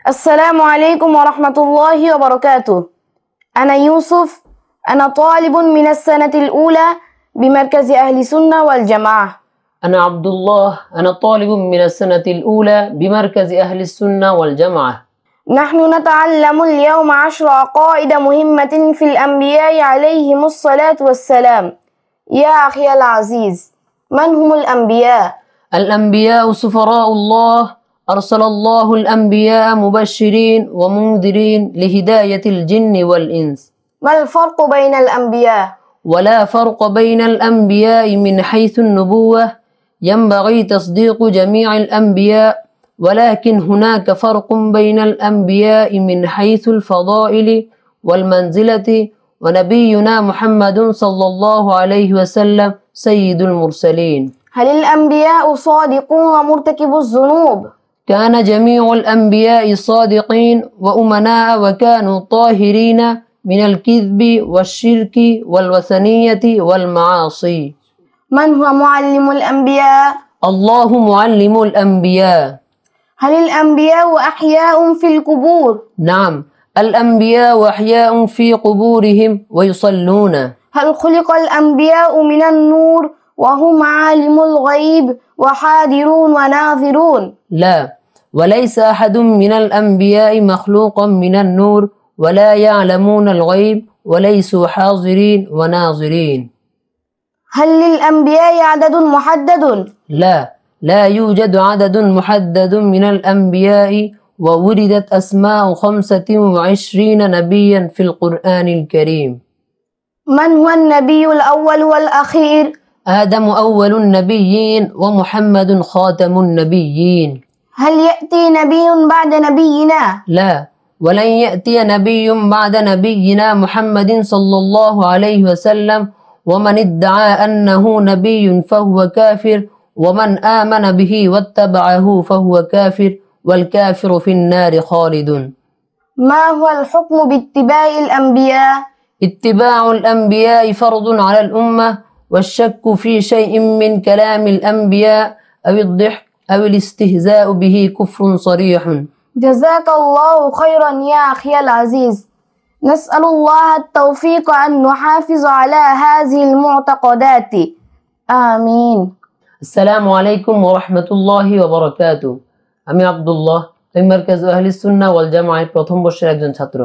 السلام عليكم ورحمة الله وبركاته. أنا يوسف، أنا طالب من السنة الأولى بمركز أهل السنة والجماعة. أنا عبد الله، أنا طالب من السنة الأولى بمركز أهل السنة والجماعة. نحن نتعلم اليوم 10 عقائد مهمة في الأنبياء عليهم الصلاة والسلام. يا أخي العزيز، من هم الأنبياء؟ الأنبياء سفراء الله، أرسل الله الأنبياء مبشرين ومنذرين لهداية الجن والإنس. ما الفرق بين الأنبياء؟ ولا فرق بين الأنبياء من حيث النبوة، ينبغي تصديق جميع الأنبياء، ولكن هناك فرق بين الأنبياء من حيث الفضائل والمنزلة، ونبينا محمد صلى الله عليه وسلم سيد المرسلين. هل الأنبياء صادقون ومرتكب الذنوب؟ كان جميع الأنبياء صادقين وأمناء، وكانوا طاهرين من الكذب والشرك والوثنية والمعاصي. من هو معلم الأنبياء؟ الله معلم الأنبياء. هل الأنبياء أحياء في القبور؟ نعم، الأنبياء أحياء في قبورهم ويصلون. هل خلق الأنبياء من النور وهم عالم الغيب وحاضرون وناظرون؟ لا، وليس أحد من الأنبياء مخلوقا من النور، ولا يعلمون الغيب، وليسوا حاضرين وناظرين. هل للأنبياء عدد محدد؟ لا يوجد عدد محدد من الأنبياء، ووردت أسماء 25 نبيا في القرآن الكريم. من هو النبي الأول والأخير؟ آدم أول النبيين ومحمد خاتم النبيين. هل يأتي نبي بعد نبينا؟ لا، ولن يأتي نبي بعد نبينا محمد صلى الله عليه وسلم، ومن ادعى أنه نبي فهو كافر، ومن آمن به واتبعه فهو كافر، والكافر في النار خالد. ما هو الحكم باتباع الأنبياء؟ اتباع الأنبياء فرض على الأمة، والشك في شيء من كلام الأنبياء أو الضحك أو الاستهزاء به كفر صريح. جزاك الله خيرا يا أخي العزيز. نسأل الله التوفيق أن نحافظ على هذه المعتقدات. آمين. السلام عليكم ورحمة الله وبركاته. আমি আব্দুল্লাহ, আমি মার্কাজ আহলি সুন্নাহ ওয়াল জামাআর প্রথম বর্ষের একজন ছাত্র।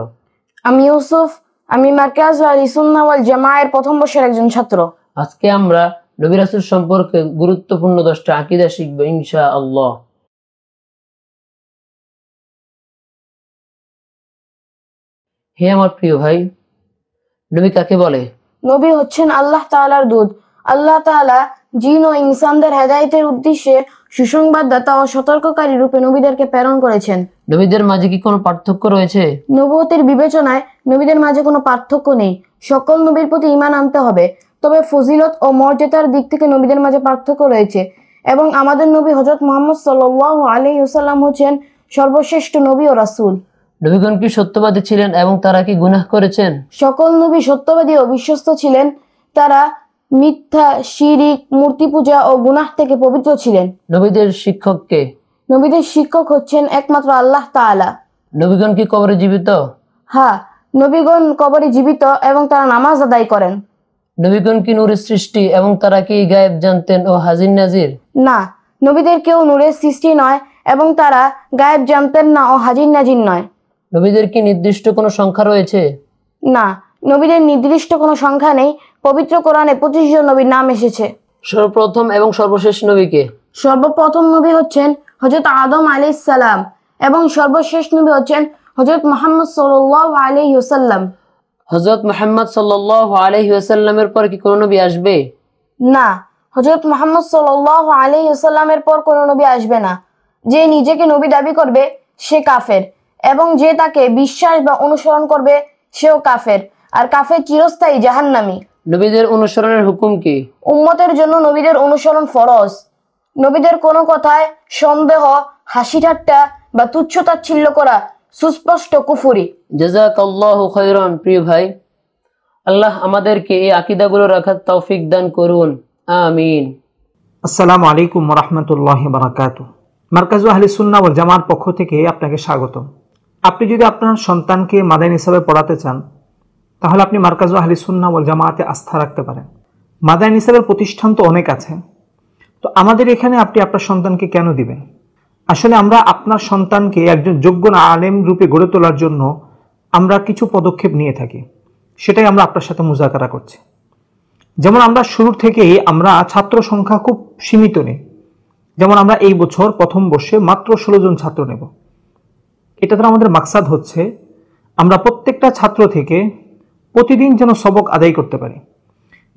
আমি ইউসুফ, আমি মার্কাজ আহলি সুন্নাহ ওয়াল জামাআর প্রথম বর্ষের একজন ছাত্র। আজকে আমরা নবী রাসূল সম্পর্কে গুরুত্বপূর্ণ 10টা আকীদা শিখব ইনশাআল্লাহ। হে আমার প্রিয় ভাই, নবী কাকে বলে? নবী হচ্ছেন আল্লাহ তাআলার দূত। আল্লাহ তাআলা জিন ও ইনসানদের হেদায়েতের উদ্দেশ্যে সুসংবাদদাতা ও সতর্ককারী রূপে নবীদেরকে প্রেরণ করেছেন। নবীদের মাঝে কি কোনো পার্থক্য রয়েছে? নবুয়তের বিবেচনায় নবীদের মাঝে কোনো পার্থক্য নেই। সকল নবীর প্রতি ঈমান আনতে হবে। তবে ফজিলত ও মর্যাদার দিক থেকে নবীদের মাঝে পার্থক্য রয়েছে, এবং আমাদের নবী হযরত মুহাম্মদ সাল্লাল্লাহু আলাইহি ওয়াসাল্লাম হচ্ছেন সর্বশ্রেষ্ঠ নবী ও রাসূল। নবীগণ কি সত্যবাদী ছিলেন এবং তারা কি গুনাহ করেছেন? সকল নবী সত্যবাদী ও বিশ্বস্ত ছিলেন। তারা মিথ্যা, শিরিক, মূর্তি পূজা ও গুনাহ থেকে পবিত্র ছিলেন। নবীদের শিক্ষক কে? নবীদের শিক্ষক হচ্ছেন একমাত্র আল্লাহ তাআলা। নবীগণ কি কবরে জীবিত? হ্যাঁ, নবীগণ কবরে জীবিত এবং তারা নামাজ আদায় করেন। নবীগণ কি নূরের সৃষ্টি এবং তারা কি গায়েব জানতেন ও হাজির নাজির? না, নবীদের কেউ নূরের সৃষ্টি নয় এবং তারা গায়েব জানতেন না ও হাজির নাজির নয়। নবীদের কি নির্দিষ্ট কোনো সংখ্যা রয়েছে? না, নবীদের নির্দিষ্ট কোনো সংখ্যা নেই। পবিত্র কোরআনে 25 জন নবীর নাম এসেছে। সর্বপ্রথম এবং সর্বশেষ নবী কে? সর্বপ্রথম নবী হচ্ছেন হযরত আদম আলাইহিস সালাম, এবং সর্বশেষ নবী হচ্ছেন হযরত মুহাম্মদ সাল্লাল্লাহু আলাইহি ওয়াসাল্লাম। হযরত মুহাম্মদ সাল্লাল্লাহু আলাইহি ওয়াসাল্লামের পর কি কোনো নবী আসবে? না, হযরত মুহাম্মদ সাল্লাল্লাহু আলাইহি ওয়াসাল্লামের পর কোনো নবী আসবে না। যে নিজেকে নবী দাবি করবে সে কাফের, এবং যে তাকে বিশ্বাস বা অনুসরণ করবে সেও কাফের, আর কাফের চিরস্থায়ী জাহান্নামী। নবীদের অনুসরণের হুকুম কি? উম্মতের জন্য নবীদের অনুসরণ ফরজ। নবীদের কোনো কথায় সন্দেহ, হাসি ঠাট্টা বা তুচ্ছ-তাচ্ছিল্য করা সুস্পষ্ট কুফরি। জাযাকাল্লাহু খাইরান। প্রিয় ভাই, আল্লাহ আমাদেরকে এই আকীদাগুলো রাখার তৌফিক দান করুন, আমিন। আসসালামু আলাইকুম ওয়া রাহমাতুল্লাহি ওয়া বারাকাতুহু। মারকাজু আহলে সুন্নাহ ওয়াল জামাআর পক্ষ থেকে আপনাকে স্বাগতম। আপনি যদি আপনার সন্তানকে মাদানী নিসাবে পড়াতে চান, তাহলে আপনি মারকাজু আহলি সুন্নাহ ওয়াল জামাআতে আস্থা রাখতে পারেন। মাদানী নিসাবের প্রতিষ্ঠান তো অনেক আছে, তো আমাদের এখানে আপনি আপনার সন্তানকে কেন দিবেন? আসলে আমরা আপনার সন্তানকে একজন যোগ্য আলেম রূপে গড়ে তোলার জন্য আমরা কিছু পদক্ষেপ নিয়ে থাকি, সেটাই আমরা আপনার সাথে মুজাকারা করছি। যেমন আমরা শুরুর থেকেই আমরা ছাত্র সংখ্যা খুব সীমিত নেই। যেমন আমরা এই বছর প্রথম বর্ষে মাত্র 16 জন ছাত্র নেব। এটা দ্বারা আমাদের মাকসাদ হচ্ছে আমরা প্রত্যেকটা ছাত্র থেকে প্রতিদিন যেন সবক আদায় করতে পারি।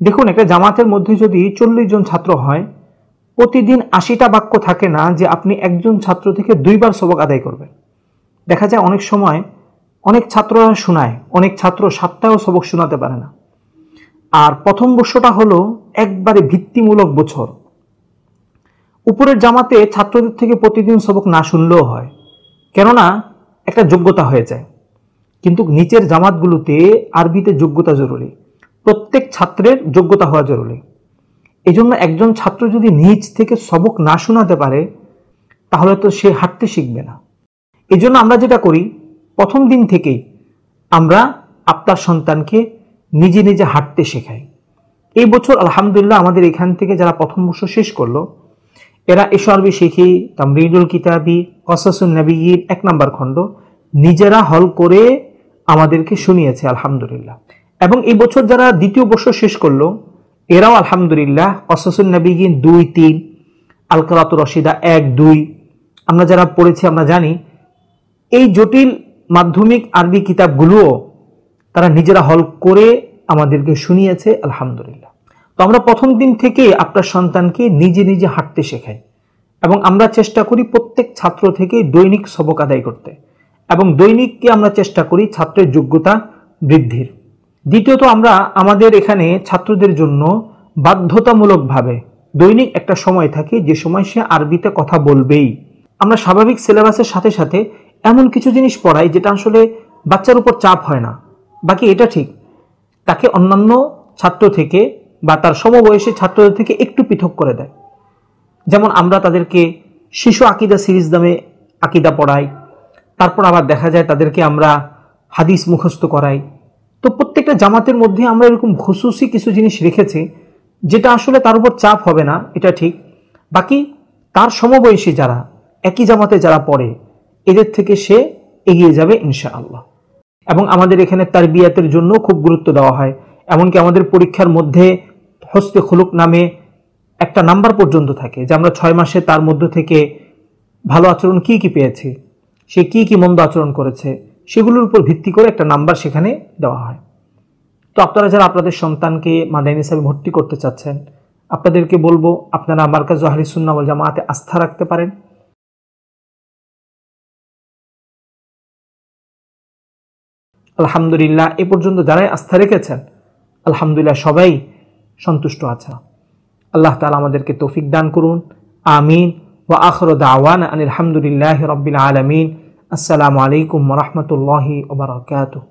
দেখুন, একটা জামাতের মধ্যে যদি 40 জন ছাত্র হয়, প্রতিদিন 80টা বাক্য থাকে না যে আপনি একজন ছাত্র থেকে 2 বার সবক আদায় করবেন। দেখা যায় অনেক সময় অনেক ছাত্ররা শোনায়, অনেক ছাত্র সপ্তাহেও সবক শোনাতে পারে না। আর প্রথম বর্ষটা হলো একবারে ভিত্তিমূলক বছর। উপরের জামাতে ছাত্রদের থেকে প্রতিদিন সবক না শুনলেও হয়, কেননা একটা যোগ্যতা হয়ে যায়। কিন্তু নিচের জামাতগুলোতে আরবিতে যোগ্যতা জরুরি, প্রত্যেক ছাত্রের যোগ্যতা হওয়া জরুরি। এই জন্য একজন ছাত্র যদি নিচ থেকে সবক না শোনাতে পারে, তাহলে তো সে হাঁটতে শিখবে না। এই জন্য আমরা যেটা করি, প্রথম দিন থেকেই আমরা আপনার সন্তানকে নিজে নিজে হাঁটতে শেখাই। এই বছর আলহামদুলিল্লাহ আমাদের এখান থেকে যারা প্রথম বর্ষ শেষ করলো, এরা এশো আরবি শিখি, তামরিদুল কিতাবি, কসাসুন নবীর 1 নম্বর খণ্ড নিজেরা হল করে আমাদেরকে শুনিয়েছে আলহামদুলিল্লাহ। এবং এই বছর যারা দ্বিতীয় বর্ষ শেষ করলো, এরাও আলহামদুলিল্লাহ কসাসুন নবীর 2, 3, আল কিরাতুর রশিদা 1, 2 আমরা যারা পড়েছি আমরা জানি। এই জটিল মাধ্যমিক আরবি কিতাবগুলোও তারা নিজেরা হল করে আমাদেরকে শুনিয়েছে আলহামদুলিল্লাহ। তো আমরা প্রথম দিন থেকে আপনার সন্তানকে নিজে নিজে হাঁটতে শেখাই এবং আমরা চেষ্টা করি প্রত্যেক ছাত্র থেকে দৈনিক সবক আদায় করতে, এবং দৈনিককে আমরা চেষ্টা করি ছাত্রের যোগ্যতা বৃদ্ধির। দ্বিতীয়ত, আমরা আমাদের এখানে ছাত্রদের জন্য বাধ্যতামূলকভাবে দৈনিক একটা সময় থাকে যে সময় সে আরবিতে কথা বলবেই। আমরা স্বাভাবিক সিলেবাসের সাথে সাথে এমন কিছু জিনিস পড়াই যেটা আসলে বাচ্চার উপর চাপ হয় না। বাকি এটা ঠিক, তাকে অন্যান্য ছাত্র থেকে বা তার সমবয়সী ছাত্রদের থেকে একটু পৃথক করে দেয়। যেমন আমরা তাদেরকে শিশু আকিদা সিরিজ নামে আকিদা পড়াই, তারপর আবার দেখা যায় তাদেরকে আমরা হাদিস মুখস্থ করাই। তো প্রত্যেকটা জামাতের মধ্যে আমরা এরকম খুসুসি কিছু জিনিস রেখেছি যেটা আসলে তার উপর চাপ হবে না, এটা ঠিক। বাকি তার সমবয়সী যারা একই জামাতে যারা পড়ে, এদের থেকে সে এগিয়ে যাবে ইনশাআল্লাহ। এবং আমাদের এখানে তারবিয়াতের জন্য খুব গুরুত্ব দেওয়া হয়। এমনকি আমাদের পরীক্ষার মধ্যে হস্তে খুলুক নামে একটা নাম্বার পর্যন্ত থাকে যে আমরা 6 মাসে তার মধ্য থেকে ভালো আচরণ কি কি পেয়েছি, সে কি কি মন্দ আচরণ করেছে, সেগুলোর উপর ভিত্তি করে একটা নাম্বার সেখানে দেওয়া হয়। তো আপনারা যারা আপনাদের সন্তানকে মাদানী নিসাবে ভর্তি করতে চাচ্ছেন, আপনাদেরকে বলবো আপনারা মারকাজু আহলি সুন্নাহ ওয়াল জামাআতে আস্থা রাখতে পারেন। আলহামদুলিল্লাহ এ পর্যন্ত যারাই আস্থা রেখেছেন, আলহামদুলিল্লাহ সবাই সন্তুষ্ট আছে। আল্লাহ তাআলা আমাদেরকে তৌফিক দান করুন, আমিন। ওয়া আখিরু দাওয়ানা আনিল হামদুলিল্লাহি রাব্বিল আলামিন। আসসালামু আলাইকুম ওয়া রাহমাতুল্লাহি ওয়া বারাকাতুহু।